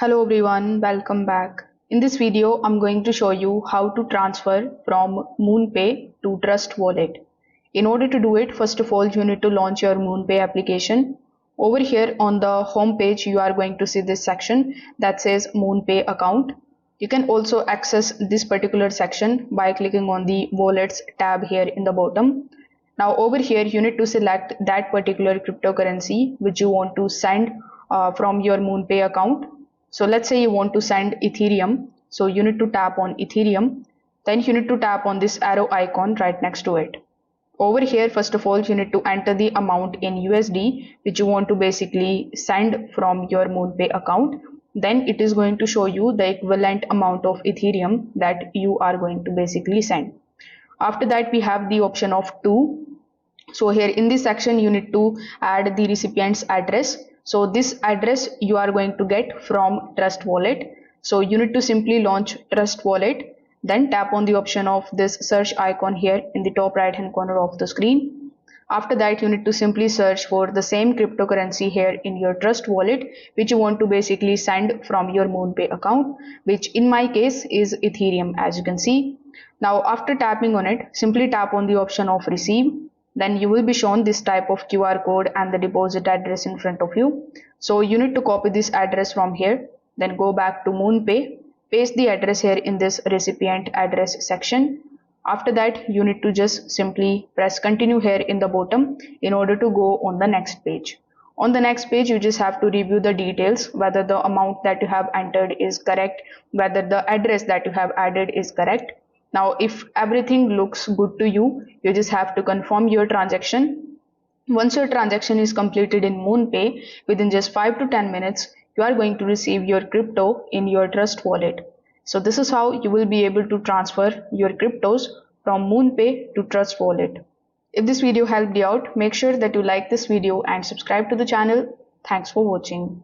Hello everyone, welcome back. In this video, I'm going to show you how to transfer from Moonpay to Trust Wallet. In order to do it, first of all, you need to launch your Moonpay application. Over here on the home page, you are going to see this section that says Moonpay account. You can also access this particular section by clicking on the Wallets tab here in the bottom. Now over here, you need to select that particular cryptocurrency which you want to send from your Moonpay account. So let's say you want to send Ethereum. So you need to tap on Ethereum. Then you need to tap on this arrow icon right next to it. Over here, first of all, you need to enter the amount in USD which you want to basically send from your Moonpay account. Then it is going to show you the equivalent amount of Ethereum that you are going to basically send. After that, we have the option of to. So here in this section, you need to add the recipient's address. So this address you are going to get from Trust Wallet. So you need to simply launch Trust Wallet, then tap on the option of this search icon here in the top right hand corner of the screen. After that, you need to simply search for the same cryptocurrency here in your Trust Wallet which you want to basically send from your Moonpay account, which in my case is Ethereum, as you can see. Now after tapping on it, simply tap on the option of receive. Then you will be shown this type of QR code and the deposit address in front of you. So you need to copy this address from here, then go back to Moonpay, paste the address here in this recipient address section. After that, you need to just simply press continue here in the bottom in order to go on the next page. On the next page, you just have to review the details, whether the amount that you have entered is correct, whether the address that you have added is correct. Now, if everything looks good to you, you just have to confirm your transaction. Once your transaction is completed in Moonpay, within just 5 to 10 minutes, you are going to receive your crypto in your Trust Wallet. So this is how you will be able to transfer your cryptos from Moonpay to Trust Wallet. If this video helped you out, make sure that you like this video and subscribe to the channel. Thanks for watching.